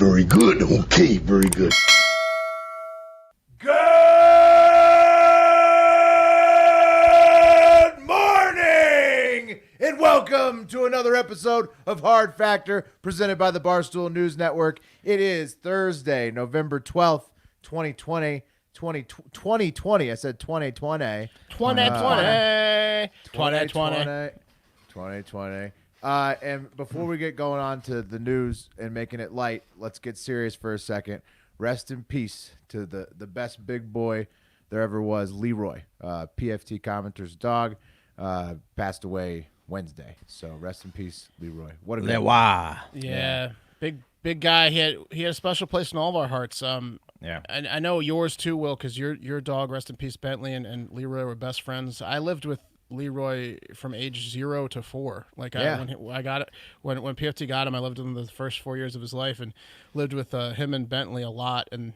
Very good. Okay, very good. Good morning and welcome to another episode of Hard Factor presented by the Barstool News Network. It is Thursday, November 12th, 2020. 2020. I said 2020. 2020. And before we get going on to the news and making it light, let's get serious for a second. Rest in peace to the best big boy there ever was, Leroy. PFT commenter's dog passed away Wednesday. So rest in peace, Leroy. What a great Yeah. Big guy. He had a special place in all of our hearts. Yeah. I know yours too, Will, because your dog, rest in peace, Bentley, and Leroy were best friends. I lived with Leroy from age 0 to 4. When PFT got him, I lived with him the first 4 years of his life and lived with him and Bentley a lot. And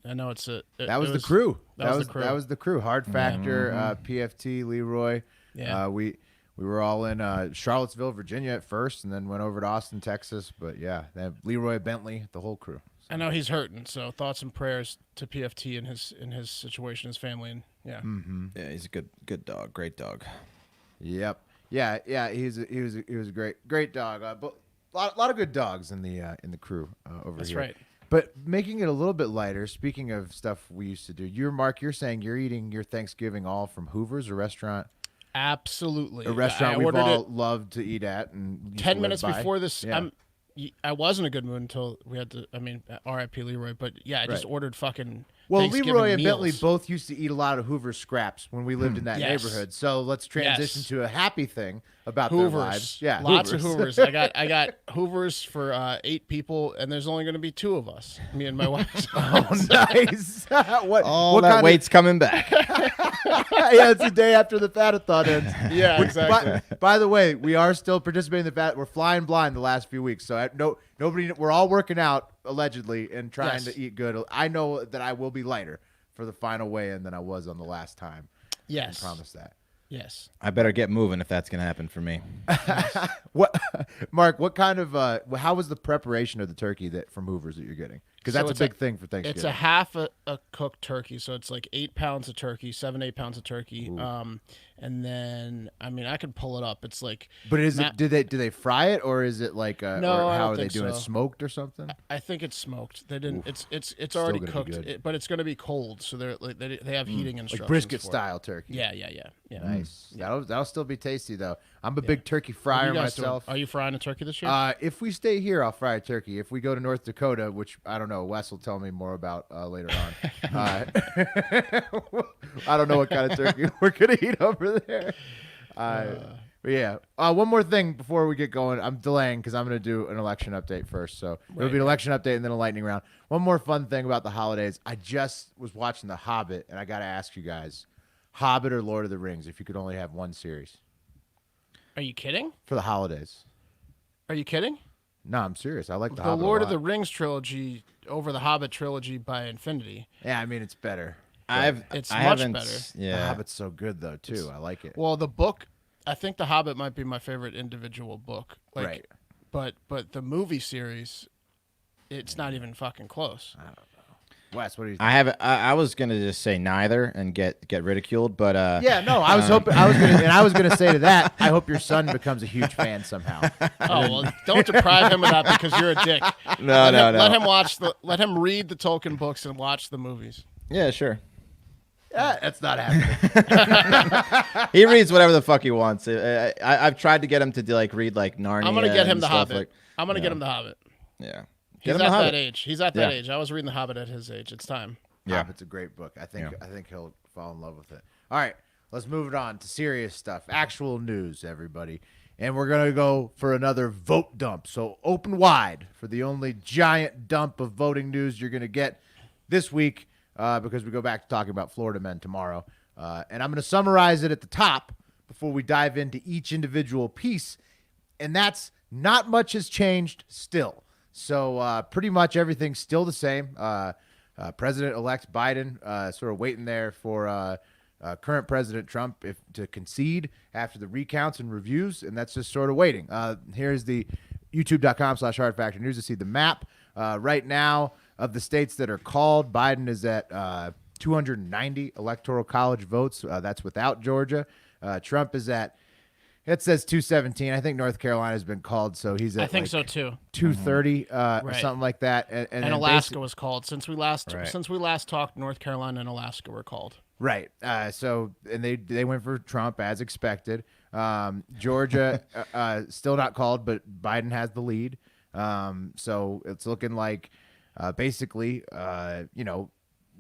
I know that was the crew. That was the crew. Hard Factor, PFT, Leroy. Yeah. We were all in Charlottesville, Virginia at first, and then went over to Austin, Texas. But yeah, they have Leroy, Bentley, the whole crew. I know he's hurting, so thoughts and prayers to PFT in his situation, his family, and yeah. Mm-hmm. Yeah, he's a good dog, great dog. Yep. Yeah. He was a great dog. But a lot of good dogs in the crew over That's here. right. But making it a little bit lighter. Speaking of stuff we used to do, you're saying you're eating your Thanksgiving all from Hoover's, a restaurant. Absolutely. A restaurant we've all loved to eat at. And 10 minutes before this, yeah. I was in a good mood until we had to. I mean, R.I.P. Leroy, but yeah, I just ordered fucking. Well, Thanksgiving Leroy and meals. Bentley both used to eat a lot of Hoover's scraps when we lived in that neighborhood. So let's transition to a happy thing about Hoovers. their lives. Yeah, lots of Hoovers. I got Hoovers for 8 people, and there's only going to be 2 of us, me and my wife. Oh, nice! What that weight's coming back. Yeah, it's the day after the Fatathon ends. Yeah, exactly. By the way, we are still participating in the Fat. We're flying blind the last few weeks, so nobody. We're all working out allegedly and trying to eat good. I know that I will be lighter for the final weigh-in than I was on the last time. Yes, I promise that. Yes. I better get moving if that's going to happen for me. What, Mark? What kind of? How was the preparation of the turkey from Hoover's that you're getting? Because that's a big thing for Thanksgiving. It's a half a cooked turkey, so it's like 8 pounds of turkey, 8 pounds of turkey. And then I could pull it up. It's like. But is it? Do they fry it or is it like? No, or I how don't are they think doing so. it? Smoked or something? I think it's smoked. They didn't. It's gonna already be cooked, good. but it's going to be cold. So they have heating instructions. Like brisket for it. style turkey. Yeah. Nice. That'll still be tasty though. I'm a big turkey fryer myself. Are you frying a turkey this year? If we stay here, I'll fry a turkey. If we go to North Dakota, which I don't know, Wes will tell me more about later on. I don't know what kind of turkey we're gonna eat over there. But yeah. One more thing before we get going. I'm delaying because I'm gonna do an election update first. So it'll be an election update and then a lightning round. One more fun thing about the holidays. I just was watching The Hobbit, and I gotta ask you guys, Hobbit or Lord of the Rings? If you could only have one series Are you kidding? for the holidays. Are you kidding? No, I'm serious. I like the The Hobbit. Lord a of the lot. Rings trilogy over the Hobbit trilogy by Infinity. Yeah, I mean it's better. It's I much haven't- better. The Yeah. Hobbit's so good though too. I like it. Well, the book, I think The Hobbit might be my favorite individual book. Right. But the movie series, it's not even fucking close. I don't know. Wes, what do you think? I was gonna just say neither and get ridiculed, but Yeah, no, I was hoping I was gonna say to that, I hope your son becomes a huge fan somehow. Oh well, don't deprive him of that because you're a dick. No. Let him read the Tolkien books and watch the movies. Yeah, sure. That's not happening. He reads whatever the fuck he wants. I've tried to get him to read like Narnia. I'm gonna get him and The stuff Hobbit. I'm gonna get him The Hobbit. Yeah. He's Get at him The that Hobbit. age. He's at that Yeah. age. I was reading The Hobbit at his age. It's time. Yeah. Hobbit's a great book. I think he'll fall in love with it. All right, let's move it on to serious stuff. Actual news, everybody. And we're going to go for another vote dump. So open wide for the only giant dump of voting news you're going to get this week because we go back to talking about Florida men tomorrow. And I'm going to summarize it at the top before we dive into each individual piece. And that's not much has changed still. So pretty much everything's still the same. President-elect Biden sort of waiting there for current President Trump to concede after the recounts and reviews, and that's just sort of waiting. Here's the youtube.com/hardfactornews to see the map Right now, of the states that are called, Biden is at 290 electoral college votes. That's without Georgia. Trump is at, it says 217. I think North Carolina's been called, so he's at I think so too. 230 or Right. something like that. And Alaska was called since we last talked. North Carolina and Alaska were called. Right. So and they went for Trump as expected. Georgia still not called, but Biden has the lead. So it's looking like basically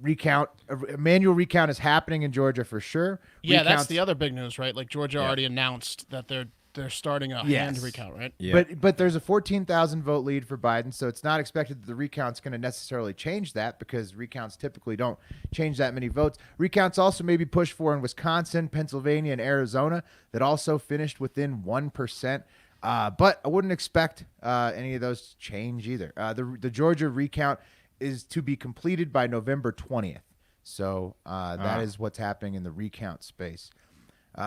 recount, manual recount is happening in Georgia for sure. Yeah, that's the other big news, right? Like Georgia already announced that they're starting a hand recount, right? Yeah. But there's a 14,000 vote lead for Biden, so it's not expected that the recount's going to necessarily change that because recounts typically don't change that many votes. Recounts also may be pushed for in Wisconsin, Pennsylvania, and Arizona that also finished within 1%. But I wouldn't expect any of those to change either. The Georgia recount is to be completed by November 20th. So that is what's happening in the recount space.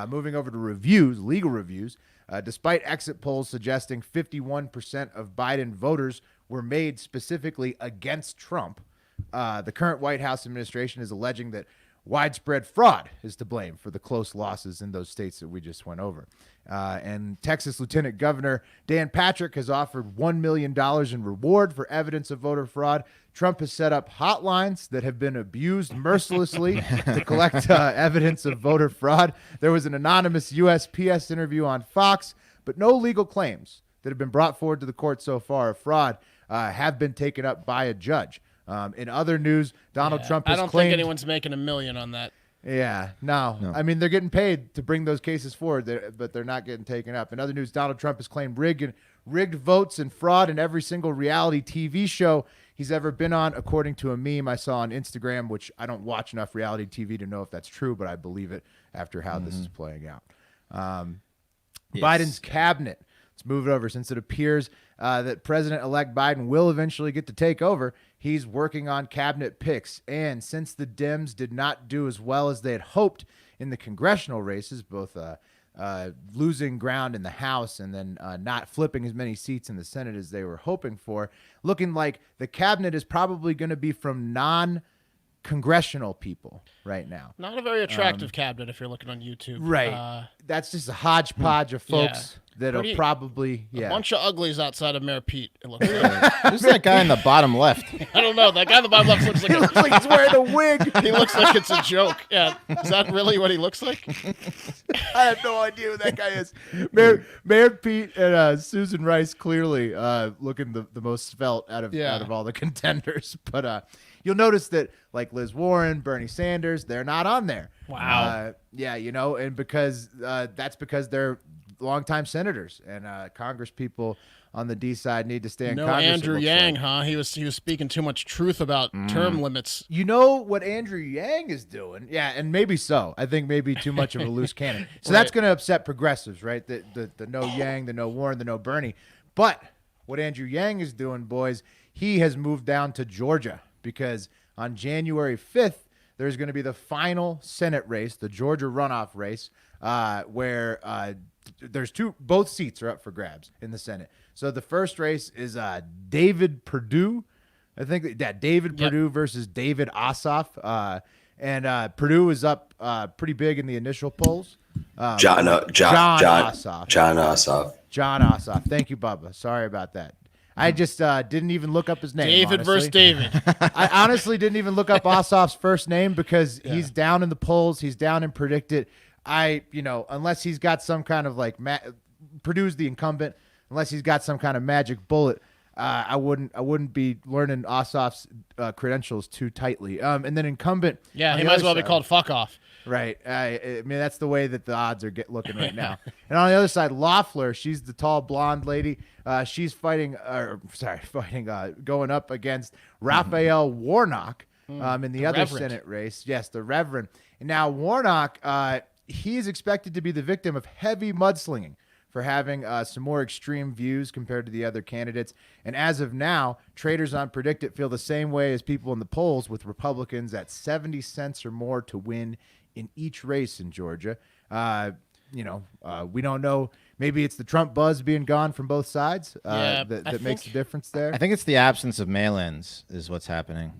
Moving over to reviews, legal reviews. Despite exit polls suggesting 51% of Biden voters were made specifically against Trump, the current White House administration is alleging that widespread fraud is to blame for the close losses in those states that we just went over. And Texas Lieutenant Governor Dan Patrick has offered $1 million in reward for evidence of voter fraud. Trump has set up hotlines that have been abused mercilessly to collect evidence of voter fraud. There was an anonymous USPS interview on Fox, but no legal claims that have been brought forward to the court so far of fraud have been taken up by a judge. In other news, Donald Trump has I don't claimed... think anyone's making $1 million on that. Yeah, no. I mean, they're getting paid to bring those cases forward, but they're not getting taken up. In other news, Donald Trump has claimed rigged votes and fraud in every single reality TV show he's ever been on, according to a meme I saw on Instagram, which I don't watch enough reality TV to know if that's true, but I believe it after how this is playing out. Biden's cabinet. Let's move it over. Since it appears that President-elect Biden will eventually get to take over, he's working on cabinet picks. And since the Dems did not do as well as they had hoped in the congressional races, both losing ground in the House and then not flipping as many seats in the Senate as they were hoping for, looking like the cabinet is probably going to be from non-congressional people right now. Not a very attractive cabinet if you're looking on YouTube. Right. That's just a hodgepodge of folks that'll probably a bunch of uglies outside of Mayor Pete. It looks like. Who's that guy in the bottom left? I don't know. That guy in the bottom left looks like He looks like he's wearing a wig. he looks like it's a joke. Yeah, is that really what he looks like? I have no idea who that guy is. Mayor Pete and Susan Rice clearly looking the most svelte out of all the contenders. But you'll notice that like Liz Warren, Bernie Sanders, they're not on there. Wow. And because that's because they're longtime senators and Congress people on the D side need to stay in Congress. Andrew Yang, huh? He was speaking too much truth about term limits. You know what Andrew Yang is doing? Yeah, and maybe so. I think maybe too much of a loose cannon. So that's going to upset progressives, right? The no Yang, the no Warren, the no Bernie. But what Andrew Yang is doing, boys, he has moved down to Georgia because on January 5th, there's going to be the final Senate race, the Georgia runoff race, where there's both seats are up for grabs in the Senate. So the first race is David Perdue. I think David Perdue versus David Ossoff. And Perdue is up pretty big in the initial polls. John Ossoff. John Ossoff. Thank you, Bubba. Sorry about that. I just didn't even look up his name. David versus David. I honestly didn't even look up Ossoff's first name because he's down in the polls. He's down in predicted. Unless he's got some kind of like Purdue's the incumbent, unless he's got some kind of magic bullet, I wouldn't be learning Ossoff's credentials too tightly. And then incumbent. Yeah, he might as well be called fuck off. Right. I mean, that's the way that the odds are looking right now. And on the other side, Loeffler, she's the tall blonde lady. She's going up against Raphael Warnock in the other Reverend. Senate race. Yes, the Reverend. And now Warnock, he is expected to be the victim of heavy mudslinging for having some more extreme views compared to the other candidates. And as of now, traders on PredictIt feel the same way as people in the polls, with Republicans at 70 cents or more to win in each race in Georgia. we don't know. Maybe it's the Trump buzz being gone from both sides that makes the difference there. I think it's the absence of mail-ins is what's happening.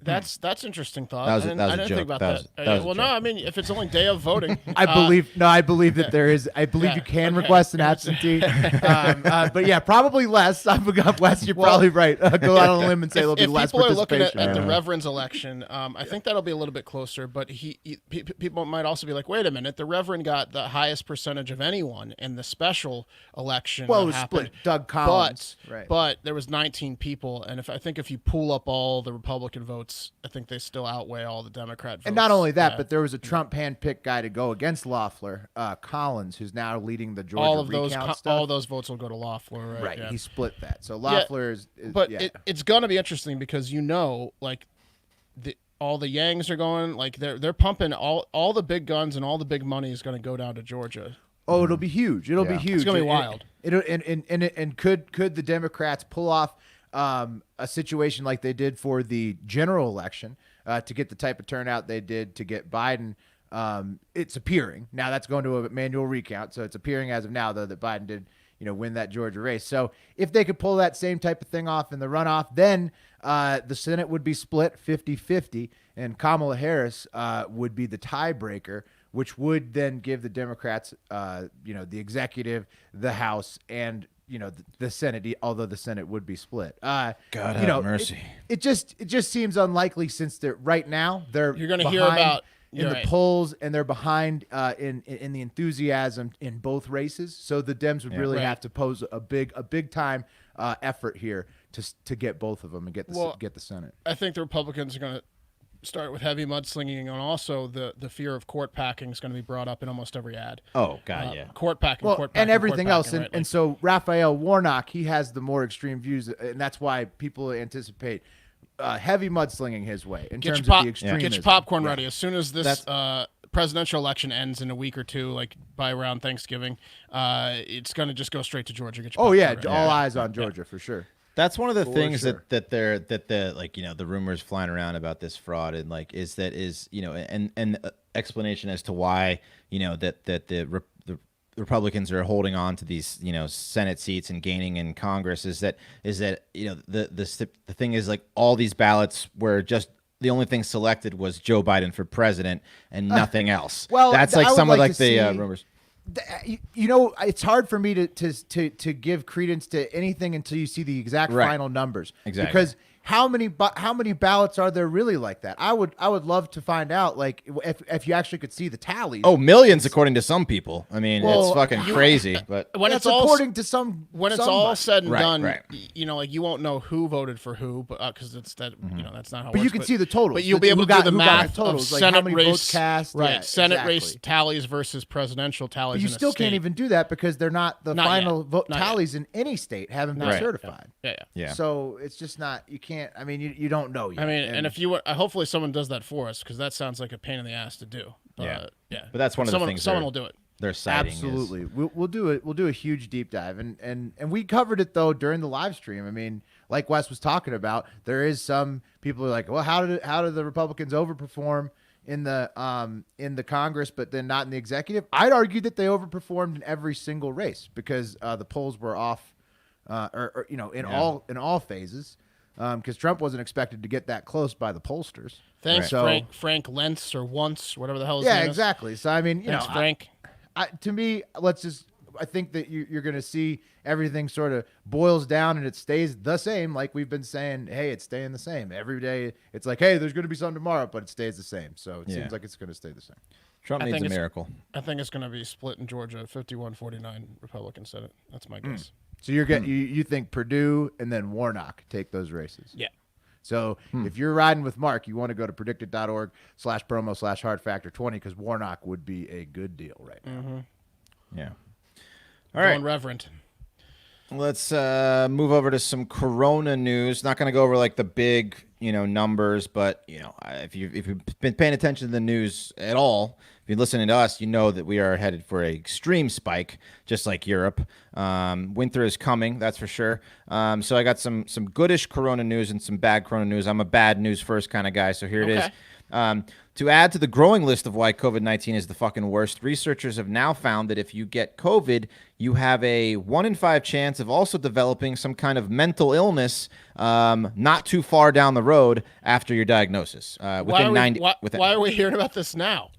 That's interesting thought. That was I didn't think about that. Well, no, I mean, if it's only day of voting, I believe that there is. I believe you can request an absentee, but yeah, probably less. Wes, you're probably right. Go out on a limb and say there'll be less participation. If people are looking at the Reverend's election, I think that'll be a little bit closer. But people might also be like, wait a minute, the Reverend got the highest percentage of anyone in the special election. Well, it was split. Doug Collins, but there was 19 people, and if you pool up all the Republican votes, I think they still outweigh all the Democrat votes. And not only that, but there was a Trump handpicked guy to go against Loeffler, Collins, who's now leading the Georgia recount stuff. All those votes will go to Loeffler, right? Right. Yeah. He split that. So Loeffler is but it's going to be interesting because all the Yangs are going, like they're pumping all the big guns and all the big money is going to go down to Georgia. Oh, it'll be huge. It'll be huge. It's going to be wild. And could the Democrats pull off a situation like they did for the general election to get the type of turnout they did to get Biden? It's appearing now that's going to a manual recount, so it's appearing as of now though that Biden did win that Georgia race. So if they could pull that same type of thing off in the runoff, then the Senate would be split 50-50, and Kamala Harris would be the tiebreaker, which would then give the Democrats the executive, the House, and the Senate, although the Senate would be split. God have mercy. It just seems unlikely since they're right now you're going to hear about in the polls, and they're behind in the enthusiasm in both races. So the Dems would really have to pose a big time effort here to get both of them and get the Senate. I think the Republicans are going to start with heavy mudslinging, and also the fear of court packing is going to be brought up in almost every ad. Oh God, yeah. Court packing, and everything else. Right? And so Raphael Warnock, he has the more extreme views, and that's why people anticipate heavy mudslinging his way in terms of the extremism. Get your popcorn ready. As soon as this presidential election ends in a week or two, like by around Thanksgiving, it's going to just go straight to Georgia. Get your popcorn ready. All eyes on Georgia for sure. That's one of the things that the rumors flying around about this fraud and and explanation as to why that the Republicans are holding on to these Senate seats and gaining in Congress is that the thing is, like, all these ballots were just the only thing selected was Joe Biden for president and nothing else. Well, that's like some of the rumors. It's hard for me to give credence to anything until you see the exact final numbers. Exactly. Because how many ballots are there really like that? I would love to find out, like, if you actually could see the tallies. Oh, millions according to some people. I mean, it's fucking crazy. But when it's according to some, when it's all said and done, right. You won't know who voted for who, but because it's that that's not how. But it you works, can see the totals. But you'll be able to do the math of totals, like Senate how many race votes cast, Senate race tallies versus presidential tallies. But you still can't even do that because they're not the final vote tallies in any state haven't been certified. Yeah. So it's just not. You can't. I mean, you don't know yet. I mean, and if you hopefully someone does that for us, because that sounds like a pain in the ass to do. But that's one of the things. Someone will do it. They're citing. Absolutely, we'll do it. We'll do a huge deep dive, and we covered it though during the live stream. I mean, like Wes was talking about, there is some people who are like, well, how did the Republicans overperform in the Congress, but then not in the executive? I'd argue that they overperformed in every single race because the polls were off, in all phases. Because Trump wasn't expected to get that close by the pollsters. Thanks, Frank Lentz or Once, whatever the hell his name is. Yeah, exactly. So, I mean, Thanks, Frank. To me, I think that you're going to see everything sort of boils down and it stays the same. Like we've been saying, hey, it's staying the same. Every day it's like, hey, there's going to be something tomorrow, but it stays the same. So it seems like it's going to stay the same. Trump needs a miracle. I think it's going to be split in Georgia, 51-49 Republican Senate. That's my guess. So you think Perdue and then Warnock take those races? Yeah. So if you're riding with Mark, you want to go to predicted.org/promo/hardfactor20 because Warnock would be a good deal right now. Mm-hmm. Yeah. All right. Going Reverend. Let's move over to some Corona news. Not going to go over like the big, numbers, but if you've been paying attention to the news at all, if you're listening to us, you know that we are headed for an extreme spike, just like Europe. Winter is coming, that's for sure. So I got some goodish Corona news and some bad Corona news. I'm a bad news first kind of guy, so here it is. To add to the growing list of why COVID-19 is the fucking worst, researchers have now found that if you get COVID, you have a 1 in 5 chance of also developing some kind of mental illness not too far down the road after your diagnosis. Why are we hearing about this now?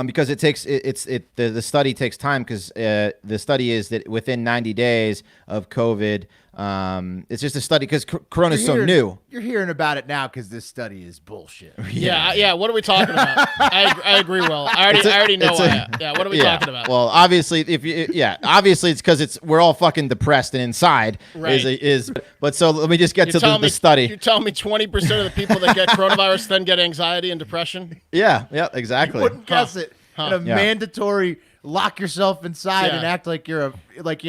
Because the study takes time, because the study is that within 90 days of COVID, it's just a study because Corona is so new. You're hearing about it now because this study is bullshit. Yeah. What are we talking about? I agree. Well, I already know why. What are we talking about? Well, obviously, obviously it's because we're all fucking depressed and inside. Right. But so let me just get to the study. You're telling me 20% of the people that get coronavirus then get anxiety and depression? Yeah, exactly. You wouldn't guess it. In a mandatory lock yourself inside and act like you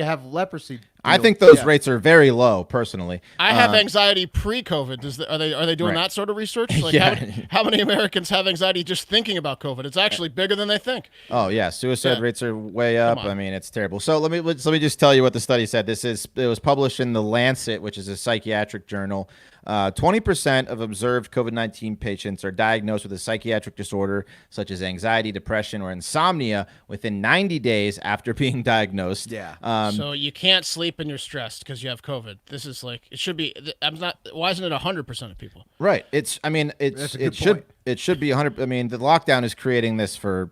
have leprosy. I think those rates are very low, personally. I have anxiety pre-COVID. Are they doing that sort of research? Like how many Americans have anxiety just thinking about COVID? It's actually bigger than they think. Oh yeah, suicide rates are way up. I mean, it's terrible. So let me just tell you what the study said. It was published in the Lancet, which is a psychiatric journal. 20% of observed COVID-19 patients are diagnosed with a psychiatric disorder such as anxiety, depression, or insomnia within 90 days after being diagnosed. Yeah. So you can't sleep and you're stressed because you have COVID. This is like, it should be. Why isn't it 100% of people? Right. It should be 100. I mean, the lockdown is creating this for,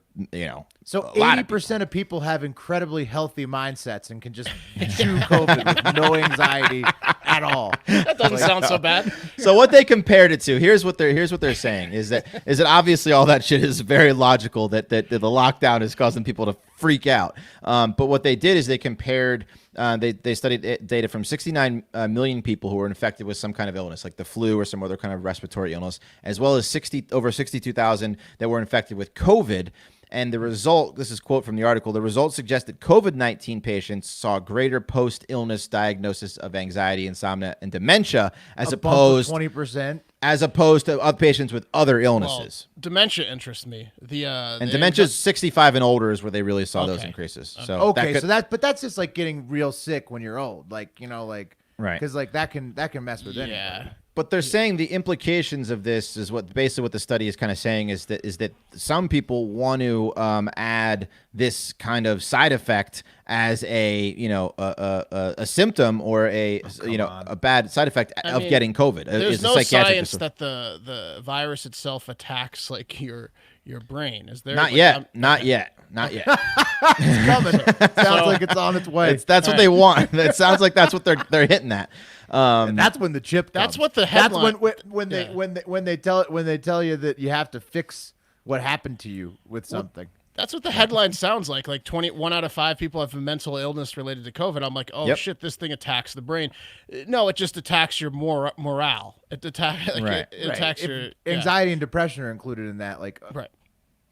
So 80% of people have incredibly healthy mindsets and can just chew COVID with no anxiety at all. That doesn't sound so bad. So what they compared it to, here's what they're saying is that obviously all that shit is very logical that the lockdown is causing people to freak out. But what they did is they compared. They studied data from 69 million people who were infected with some kind of illness, like the flu or some other kind of respiratory illness, as well as over 62,000 that were infected with COVID. And the result, this is a quote from the article, the results suggest that COVID-19 patients saw greater post-illness diagnosis of anxiety, insomnia, and dementia as opposed 20%. As opposed to other patients with other illnesses. Well, dementia interests me. Dementia is 65 and older is where they really saw those increases. So but that's just like getting real sick when you're old, right? Because that can mess with anything. Yeah. But they're saying the implications of this is basically what the study is kind of saying is that some people want to add this kind of side effect as a symptom or a bad side effect of getting COVID. There's no science that the virus itself attacks like your brain. Is there? Not yet. It's coming. Sounds like it's on its way. That's what they want. It sounds like that's what they're hitting at. And that's when the chip comes. That's what the headline. That's when they tell you that you have to fix what happened to you with something. That's what the headline sounds like. Like 1 out of 5 people have a mental illness related to COVID. I'm like, shit, this thing attacks the brain. No, it just attacks your morale. It attacks your anxiety and depression are included in that. Right.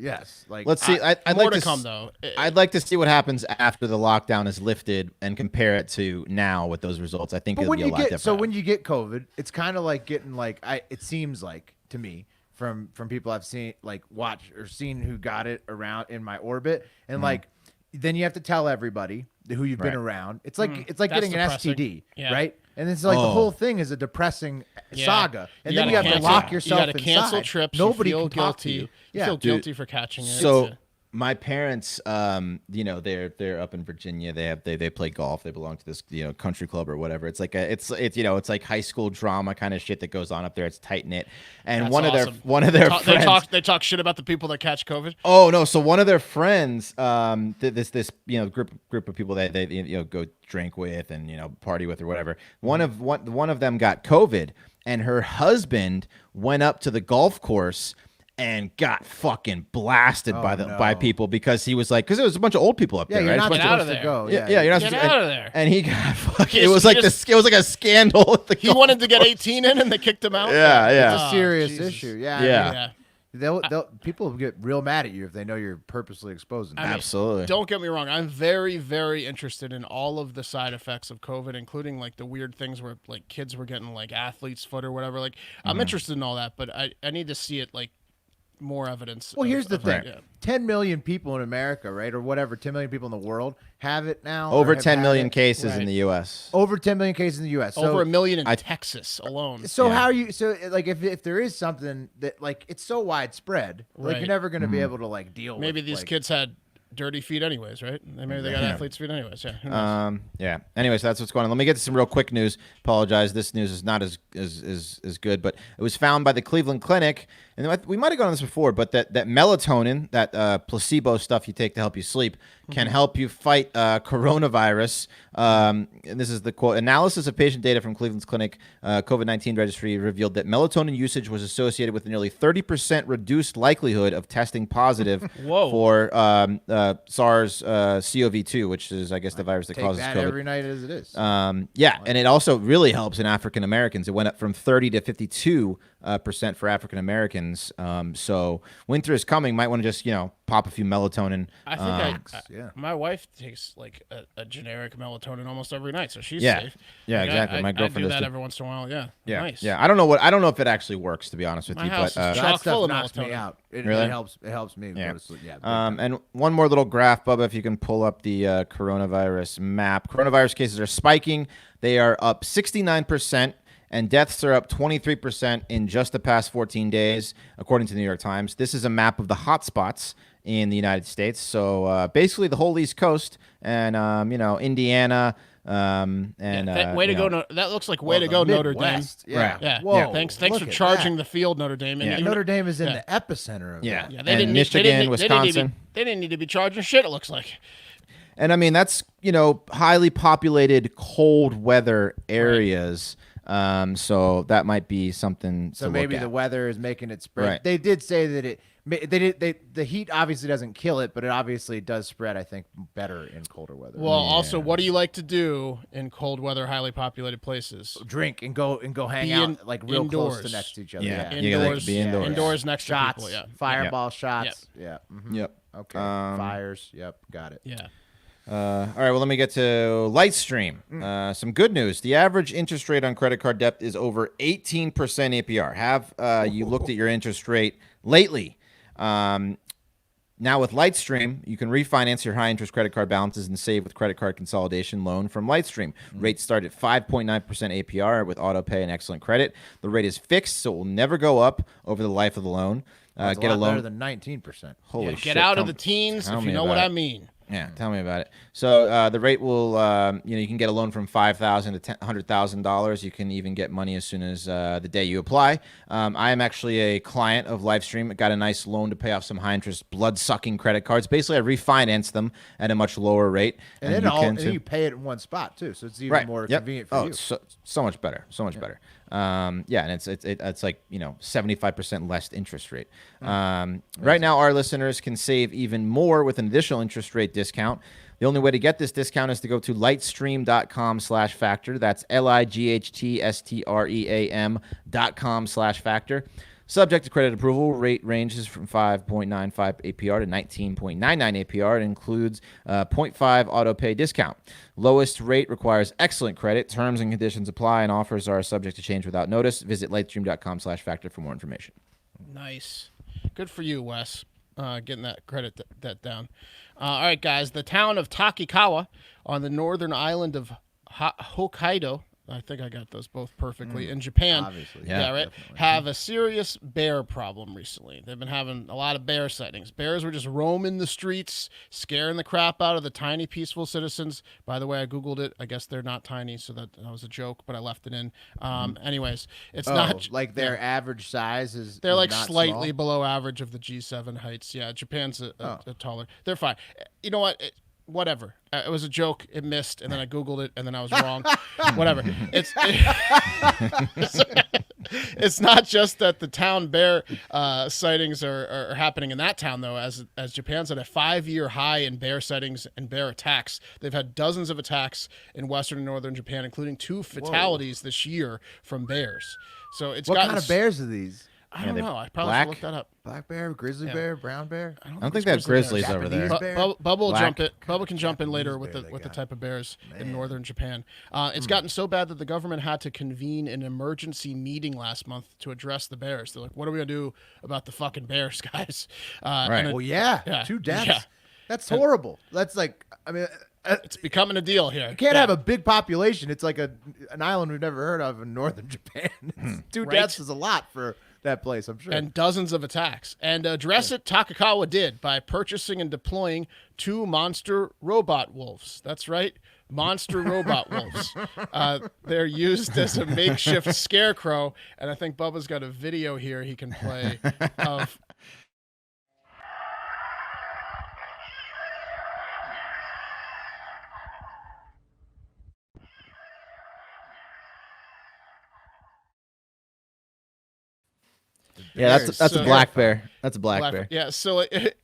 Yes. Let's see. I'd more like to come though. I'd like to see what happens after the lockdown is lifted and compare it to now with those results. I think it'll be a lot different. So when you get COVID, it's kind of like getting it seems like to me from people I've seen watched or seen who got it around in my orbit, and then you have to tell everybody who you've been around. It's like getting an STD, right? And it's like the whole thing is a depressing saga, and then you have to lock yourself inside. You got to cancel trips. Nobody can talk to you. You feel guilty for catching it. So my parents, they're up in Virginia. They play golf. They belong to this country club or whatever. It's like it's like high school drama kind of shit that goes on up there. It's tight knit. And That's one awesome. of their friends, they talk shit about the people that catch COVID. Oh no! So one of their friends, this group of people that they go drink with and party with or whatever. One of them got COVID, and her husband went up to the golf course and got fucking blasted by people because he was because there was a bunch of old people up there. You're right? not supposed to go. Yeah, you're not get supposed out of there. And he got fucking. It was like a scandal. At the he wanted to get 18 in, and they kicked him out. Yeah. It's a serious issue. Yeah. They'll people get real mad at you if they know you're purposely exposing them. Absolutely. Don't get me wrong. I'm very, very interested in all of the side effects of COVID, including the weird things where kids were getting athlete's foot or whatever. I'm interested in all that, but I need to see it more evidence. Well, here's the thing: yeah. 10 million people in America, right, or whatever, 10 million people in the world have it now. Over or have 10 had million it. cases in Right. the U.S. Over 10 million cases in the U.S. So, Over 1 million in Texas alone. So Yeah. how are you? So like, if there is something that like it's so widespread, like Right. you're never going to be able to like deal. Maybe with, these like, kids had dirty feet anyways, right? Maybe they got athletes' feet anyways. Yeah. Who knows? Yeah. Anyways, that's what's going on. Let me get to some real quick news. Apologize, this news is not as good, but it was found by the Cleveland Clinic, and we might have gone on this before, but that melatonin, that placebo stuff you take to help you sleep, can help you fight coronavirus. And this is the quote: analysis of patient data from Cleveland's Clinic COVID-19 registry revealed that melatonin usage was associated with a nearly 30% reduced likelihood of testing positive for SARS-CoV-2, which is, I guess, the virus that take causes that COVID. every night as it is. Yeah, and it also really helps in African Americans. It went up from 30 to 52% for African Americans. So winter is coming. Might want to just pop a few melatonin. I think yeah. my wife takes like a generic melatonin almost every night, so she's Yeah. safe. Yeah, Like, exactly. My girlfriend I do does that too. every once in a while. Yeah. Yeah, Nice. yeah. I don't know if it actually works, to be honest with My you, house but is that chock stuff full of knocks me melatonin. out. It Really? It helps me Yeah. go to sleep. Yeah. And one more little graph, Bubba, if you can pull up the coronavirus map. Coronavirus cases are spiking. They are up 69%, and deaths are up 23% in just the past 14 days, according to the New York Times. This is a map of the hotspots in the United States. So basically the whole East Coast and, Indiana. Way to go! That looks like way to go, Notre Dame. Midwest, Yeah. Right. Yeah. Whoa, Thanks look for at charging that. the field, Notre Dame. And Yeah. even- Notre Dame is in yeah. the epicenter of Yeah. that. Yeah, And Michigan, Wisconsin. They didn't need to be charging shit. It looks like. And I mean, that's, highly populated cold weather areas. So that might be something So to maybe look the at. weather is making it spread. Right. They did say that the heat obviously doesn't kill it, but it obviously does spread, I think, better in colder weather. Well, also, what do you like to do in cold weather, highly populated places? Drink and go hang Be out like real close indoors. to next to each other. Yeah. Yeah. You gotta Indoors, be indoors. indoors next Shots, to people. Yeah. fireball shots. Yeah. Mhm. Yep. Okay. Fires. Yep. Got it. Yeah. All right, well, let me get to Lightstream. Some good news. The average interest rate on credit card debt is over 18% APR. Have you looked at your interest rate lately? Now with Lightstream, you can refinance your high-interest credit card balances and save with credit card consolidation loan from Lightstream. Rates start at 5.9% APR with auto pay and excellent credit. The rate is fixed, so it will never go up over the life of the loan. It's Get a a lot loan. better than 19%. Holy Yeah, shit! get out tell of the teens tell if me you know what about I it. mean. Yeah, tell me about it. So the rate will, you can get a loan from $5,000 to $100,000. You can even get money as soon as the day you apply. I am actually a client of Livestream. I got a nice loan to pay off some high-interest, blood-sucking credit cards. Basically, I refinanced them at a much lower rate. And then you pay it in one spot too, so it's even more convenient for you. It's so much better, better. And it's like 75% less interest rate. Right now, our listeners can save even more with an additional interest rate discount. The only way to get this discount is to go to lightstream.com/factor. That's lightstream.com/factor. Subject to credit approval, rate ranges from 5.95 APR to 19.99 APR. It includes 0.5 auto pay discount. Lowest rate requires excellent credit. Terms and conditions apply, and offers are subject to change without notice. Visit lightstream.com/factor for more information. Nice. Good for you, Wes, getting that credit that down. All right, guys. The town of Takikawa on the northern island of Hokkaido, I think I got those both perfectly, in Japan, obviously. yeah, right, Definitely. have a serious bear problem recently. They've been having a lot of bear sightings. Bears were just roaming the streets, scaring the crap out of the tiny, peaceful citizens. By the way, I Googled it. I guess they're not tiny, so that was a joke, but I left it in. Anyways, it's not... like their average size is They're like not slightly small? below average of the G7 heights. Yeah, Japan's a taller. They're fine. You know what? Whatever. It was a joke. It missed, and then I Googled it, and then I was wrong. Whatever. It's not just that the town bear sightings are happening in that town, though, as Japan's at a 5-year high in bear sightings and bear attacks. They've had dozens of attacks in western and northern Japan, including 2 fatalities this year from bears. So it's What gotten kind of bears are these? I don't know. I probably black? should look that up. Black bear, grizzly bear, brown bear. I don't think they have grizzlies bears. over there. Japanese bear? Bubba will Black. jump it. Bubba can jump in Japanese later bear with the they type got. of bears in Man. northern Japan. It's gotten so bad that the government had to convene an emergency meeting last month to address the bears. They're like, "What are we gonna do about the fucking bears, guys?" Right. Well, yeah, Yeah. 2 deaths. Yeah. That's horrible. That's like, I mean, it's becoming a deal here. you can't have a big population. It's like an island we've never heard of in northern Japan. 2 Right. deaths is a lot for that place, I'm sure. And dozens of attacks. And address it, Takakawa did by purchasing and deploying 2 monster robot wolves. That's right, monster robot wolves. They're used as a makeshift scarecrow, and I think Bubba's got a video here he can play of. Yeah, that's a So- black bear. That's a black bear. Yeah, so did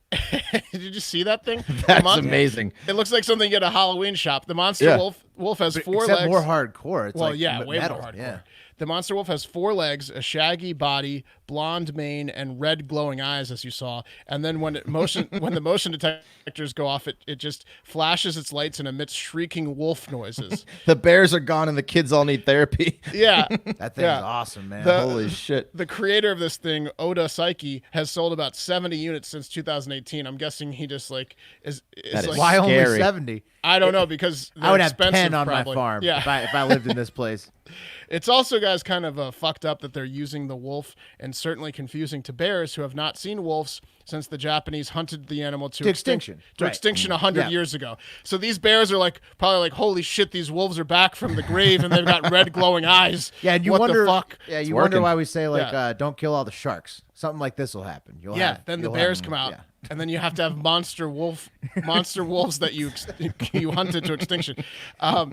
you see that thing? That's amazing. It looks like something you get at a Halloween shop. The monster Yeah. wolf has 4 Except legs. more hardcore. It's Well, like yeah, way metal. more hardcore. Yeah. The monster wolf has 4 legs, a shaggy body, blonde mane, and red glowing eyes, as you saw. And then when the motion detectors go off, it just flashes its lights and emits shrieking wolf noises. The bears are gone and the kids all need therapy. Yeah, That thing's Yeah. awesome, man. Holy shit. the creator of this thing, Oda Saiki, has sold about 70 units since 2018. I'm guessing he just like is That is like, Why only scary. 70? I don't know, because I would have they're 10 expensive, on probably. my farm Yeah. if I lived in this place. It's also, guys, kind of fucked up that they're using the wolf, and certainly confusing to bears who have not seen wolves since the Japanese hunted the animal to extinction. To Right. extinction 100 Yeah. years ago. So these bears are probably like, holy shit, these wolves are back from the grave, and they've got red glowing eyes. Yeah, and you what wonder. the fuck? Yeah, you working. wonder why we say like, Yeah. don't kill all the sharks. Something like this will happen. Then the bears come out, and then you have to have monster wolves that you hunted to extinction. But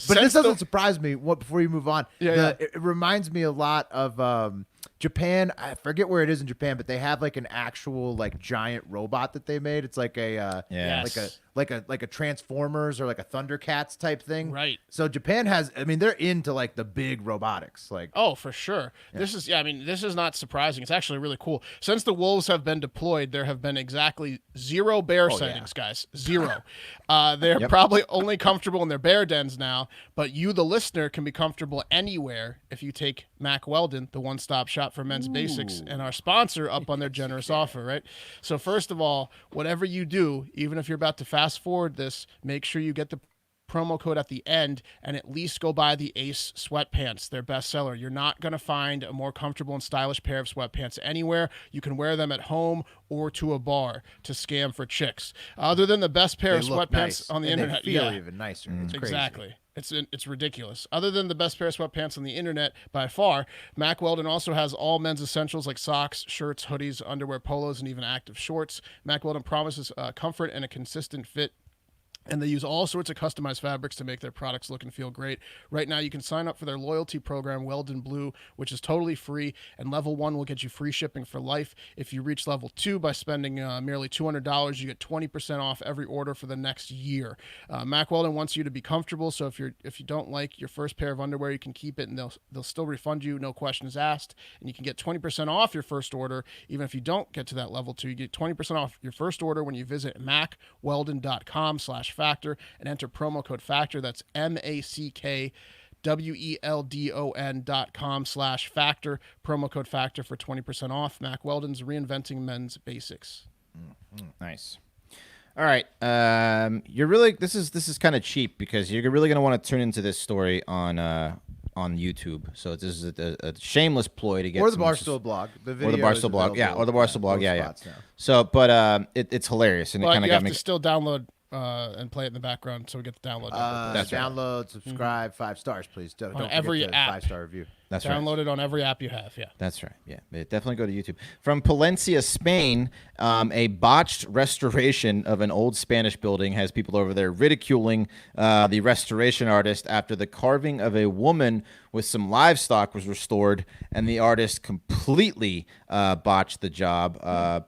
this doesn't surprise me. Before you move on, Yeah. It reminds me a lot of Japan. I forget where it is in Japan, but they have like an actual like giant robot that they made. It's like a Yes. like a Transformers or like a Thundercats type thing. Right. So Japan has. I mean, they're into like the big robotics. Like Oh, for sure. This is not surprising. It's actually really cool. Since the wolves have been deployed, there have been exactly 0 bear sightings, guys. 0. They're probably only comfortable in their bear dens now, but you, the listener, can be comfortable anywhere if you take Mack Weldon, the one-stop shop for men's basics, and our sponsor up on their generous offer, right? So first of all, whatever you do, even if you're about to fast forward this, make sure you get the promo code at the end and at least go buy the Ace sweatpants, their bestseller. You're not going to find a more comfortable and stylish pair of sweatpants anywhere. You can wear them at home or to a bar to scam for chicks. Other than the best pair they of look sweatpants nice, on the and internet. they feel Yeah. even nicer. It's crazy. Exactly. It's ridiculous. Other than the best pair of sweatpants on the internet by far, Mack Weldon also has all men's essentials like socks, shirts, hoodies, underwear, polos, and even active shorts. Mack Weldon promises comfort and a consistent fit. And they use all sorts of customized fabrics to make their products look and feel great. Right now, you can sign up for their loyalty program, Weldon Blue, which is totally free. And level 1 will get you free shipping for life. If you reach level 2 by spending merely $200, you get 20% off every order for the next year. Mack Weldon wants you to be comfortable. So if you don't like your first pair of underwear, you can keep it, and they'll still refund you, no questions asked. And you can get 20% off your first order, even if you don't get to that level 2. You get 20% off your first order when you visit MackWeldon.com/factor and enter promo code factor. That's MackWeldon.com/factor, promo code factor for 20% off. Mack Weldon's reinventing men's basics. Nice. All right. You're really this is kind of cheap because you're really gonna want to tune into this story on YouTube. So this is a shameless ploy to get Or the some- Barstool blog. The or video the Barstool blog. Yeah, or the Barstool blog. Yeah. So, but it's hilarious and But it kind you of got have me. to still download and play it in the background so we get the download. That's right. Download, subscribe, 5 stars, please. Don't forget every the app. 5-star review. That's right. Download it on every app you have. Yeah. That's right. Yeah, definitely go to YouTube. From Palencia, Spain, a botched restoration of an old Spanish building has people over there ridiculing the restoration artist after the carving of a woman with some livestock was restored, and the artist completely botched the job.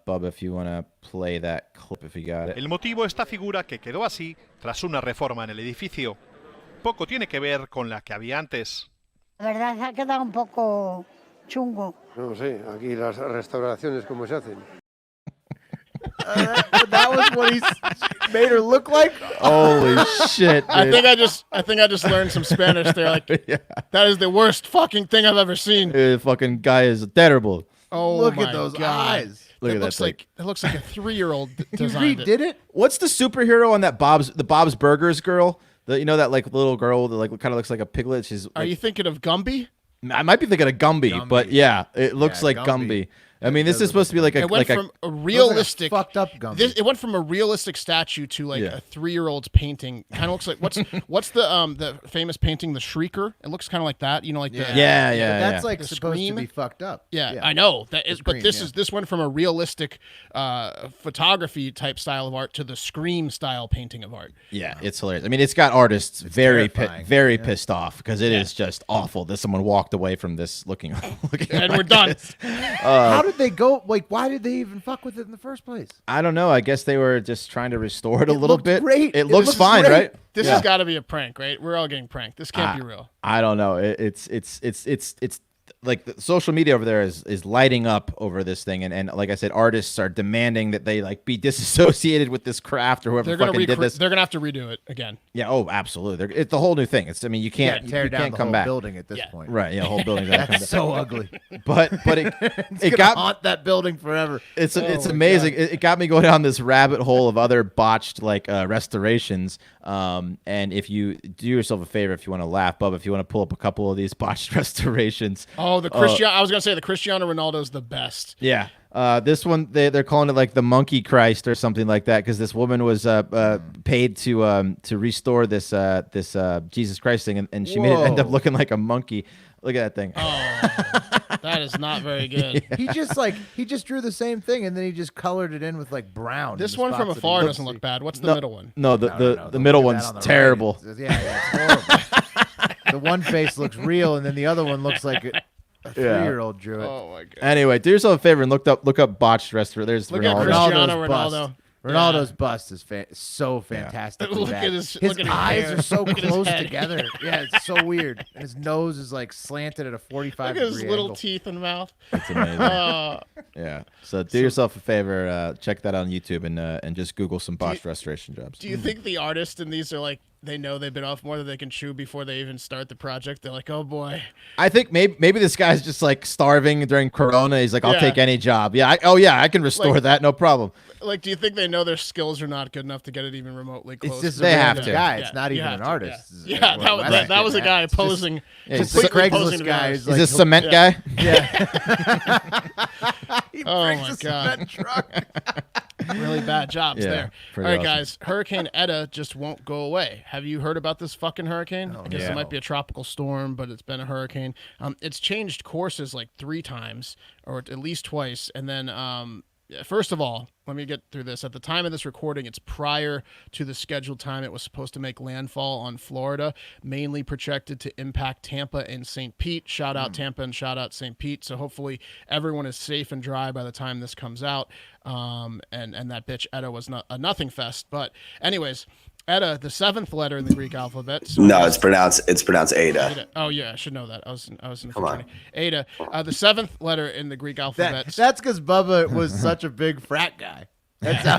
Bubba, if you want to play that clip, if you got it. El motivo de esta figura que quedó así tras una reforma en el edificio poco tiene que ver con la que había antes. La verdad se ha quedado un poco chungo. No sé, aquí las restauraciones como se hacen. That was what he made her look like. Holy shit! Dude. I think I just learned some Spanish there. Like, that is the worst fucking thing I've ever seen. The fucking guy is terrible. Oh, Look my at those God. eyes. Look at looks that thing. like it looks like a 3-year-old He designed redid it. What's the superhero on that Bob's Burgers girl? You know that like little girl that like kind of looks like a piglet. She's. Are you thinking of Gumby? I might be thinking of Gumby, but yeah, it looks like Gumby. Gumby. I mean, this is supposed to be like a. It went like from a realistic, fucked up Gumby. It went from a realistic statue to like a 3-year-old's painting. Kind of looks like what's the famous painting, The Shrieker? It looks kind of like that. You know, like That's like The supposed Scream? to be fucked up. Yeah, I know that is, but Scream, this went from a realistic photography type style of art to the Scream style painting of art. Yeah, it's hilarious. I mean, it's got artists very terrifying. pissed off because it is just awful that someone walked away from this looking And like we're done. this. How did they go? Like, why did they even fuck with it in the first place? I don't know. I guess they were just trying to restore it a little looked bit. great. It looks looks fine, great. right? This has got to be a prank, right? We're all getting pranked. This can't be real. I don't know. It's like the social media over there is lighting up over this thing, and like I said, artists are demanding that they like be disassociated with this craft or whoever fucking did this. They're gonna have to redo it again. Yeah. Oh, absolutely. It's the whole new thing. It's. I mean, you can't tear down can't the come whole back. building at this point. Right. Yeah. Whole building's gonna come down. So ugly. But it It's got haunt that building forever. It's amazing. It got me going down this rabbit hole of other botched like restorations. And if you do yourself a favor, if you want to laugh, Bub, if you want to pull up a couple of these botched restorations. Oh, I was gonna say the Cristiano Ronaldo's the best. Yeah. This one they're calling it like the Monkey Christ or something like that because this woman was paid to restore this Jesus Christ thing and she made it end up looking like a monkey. Look at that thing. Oh, that is not very good. He just drew the same thing and then he just colored it in with like brown. This one from afar doesn't look bad. What's the middle one? No, the middle one's terrible. Right. Yeah, it's horrible. The one face looks real and then the other one looks like a 3-year-old drew it. Oh my god. Anyway, do yourself a favor and look up botched restoration. There's Look at Ronaldo. Cristiano Ronaldo. Ronaldo's bust is so fantastic. Look at his eyes hair. are so Look at his close head. together. Yeah, it's so weird. And his nose is like slanted at a 45 Look at his degree little angle. teeth and mouth. It's amazing. Yeah. So do yourself a favor, check that out on YouTube and just Google some botched restoration jobs. Do you think the artists in these are like they know they've been off more than they can chew before they even start the project? They're like, oh boy. I think maybe this guy's just like starving during Corona. He's like, I'll take any job. Yeah. I can restore that. No problem. Like, do you think they know their skills are not good enough to get it even remotely close? It's just They a have random to. guy. Yeah, It's not you even have an to, artist. Yeah, that was a guy posing. Just completely a posing Craigslist to be guy. honest. Is like, Is this cement guy? He Oh brings my a God. cement truck. Really bad jobs Yeah, there. All pretty right, awesome. guys. Hurricane Eta just won't go away. Have you heard about this fucking hurricane? I guess it might be a tropical storm, but it's been a hurricane. It's changed courses like 3 times, or at least twice. And then, first of all, let me get through this. At the time of this recording, it's prior to the scheduled time it was supposed to make landfall on Florida, mainly projected to impact Tampa and St. Pete. Shout out Tampa and shout out St. Pete. So hopefully everyone is safe and dry by the time this comes out. And that bitch Eta was not a nothing fest. But anyways, Eta, the 7th letter in the Greek alphabet. So No, it's pronounced Ada. Ada. Oh yeah, I should know that. I was in Come on. fraternity. Ada, the 7th letter in the Greek alphabet. That's because Bubba was such a big frat guy. That's how.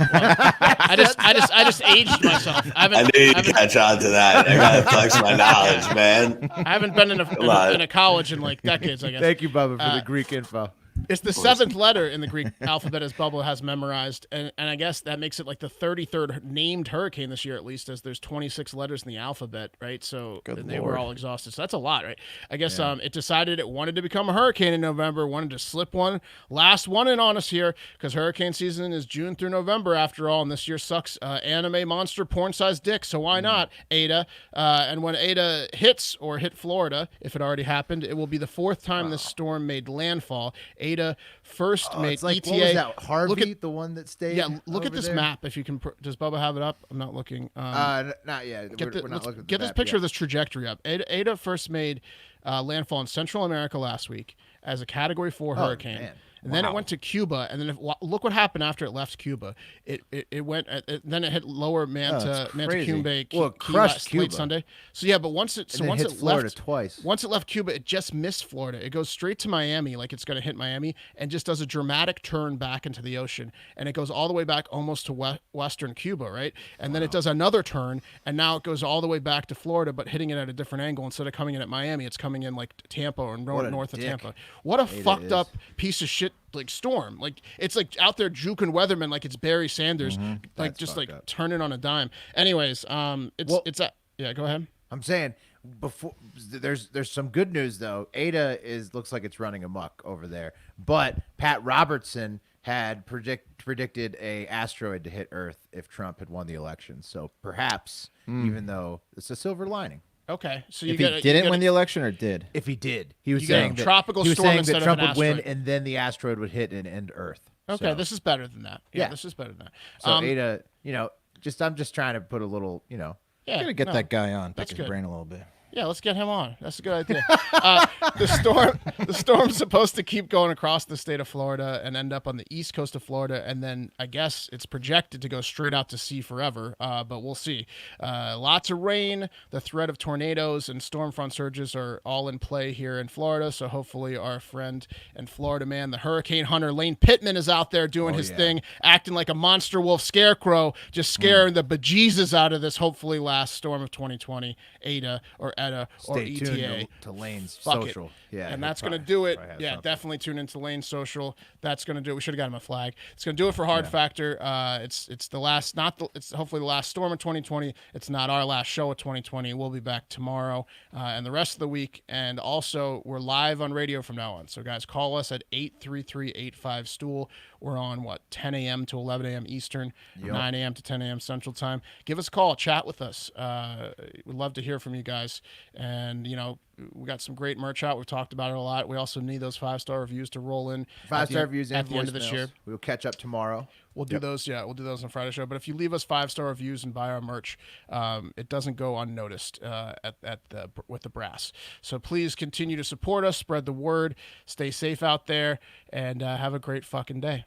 I just aged myself. I I knew you'd catch on to that. I gotta flex my knowledge, man. I haven't been in a college in like decades, I guess. Thank you, Bubba, for the Greek info. It's the 7th letter in the Greek alphabet, as Bubba has memorized, and I guess that makes it like the 33rd named hurricane this year, at least, as there's 26 letters in the alphabet, right? So they were all exhausted. So that's a lot, right? I guess it decided it wanted to become a hurricane in November, wanted to slip one last one in on us here, because hurricane season is June through November after all, and this year sucks anime monster porn-sized dick, so why not, Ada? And when Ada hits, or hit Florida, if it already happened, it will be the 4th time this storm made landfall. Ada first made It's like, ETA. what was that, Harvey, Look at, the one that stayed? yeah, look at over this there? map. If you can, does Bubba have it up? I'm not looking. Not yet. Get, We're not looking at the get this map picture yet. of this trajectory up. Ada first made landfall in Central America last week as a Category 4 hurricane. man. and then it went to Cuba, and then look what happened after it left Cuba. It went, then it hit lower Manta Cumbe. Well, it crushed Cuba late Sunday. So yeah, but once it hit Florida twice. Once it left Cuba, it just missed Florida. It goes straight to Miami, like it's going to hit Miami, and just does a dramatic turn back into the ocean, and it goes all the way back almost to western Cuba, right? And then it does another turn, and now it goes all the way back to Florida, but hitting it at a different angle. Instead of coming in at Miami, it's coming in like Tampa or north of Tampa. What a fucked up piece of shit like storm. Like it's like out there juking weathermen like it's Barry Sanders, like just like turning on a dime. Anyways, yeah, go ahead. I'm saying before there's some good news though. Ada looks like it's running amok over there, but Pat Robertson had predicted a asteroid to hit Earth if Trump had won the election. So perhaps, even though it's a silver lining. Okay, so if he didn't win the election or did? If he did, he was saying that tropical he was storm saying instead that of Trump an would win, asteroid. and then the asteroid would hit and end Earth. Okay, so, this is better than that. Yeah, this is better than that. So Ada, I'm just trying to put a little, I'm gonna get that guy on, pick his brain a little bit. Yeah, let's get him on. That's a good idea. The storm's supposed to keep going across the state of Florida and end up on the east coast of Florida, and then I guess it's projected to go straight out to sea forever, but we'll see. Lots of rain, the threat of tornadoes and storm front surges are all in play here in Florida, so hopefully our friend and Florida man, the hurricane hunter Lane Pittman, is out there doing his thing, acting like a monster wolf Scarecrow, just scaring the bejesus out of this hopefully last storm of 2020, Ada or ETA or stay ETA. tuned to Lane's social. Yeah, and that's going to do it. Yeah, definitely tune into Lane's social. That's going to do it. We should have got him a flag. It's going to do it for Hard Factor. It's the last, it's hopefully the last storm of 2020. It's not our last show of 2020. We'll be back tomorrow and the rest of the week. And also, we're live on radio from now on. So, guys, call us at 833-85-STOOL. We're on, 10 a.m. to 11 a.m. Eastern, 9 a.m. to 10 a.m. Central Time. Give us a call. Chat with us. We'd love to hear from you guys. And, we got some great merch out. We've talked about it a lot. We also need those 5-star reviews to roll in. 5-star reviews at the end of this year. We'll catch up tomorrow. We'll do those. Yeah, we'll do those on Friday show. But if you leave us 5-star reviews and buy our merch, it doesn't go unnoticed with the brass. So please continue to support us, spread the word, stay safe out there, and have a great fucking day.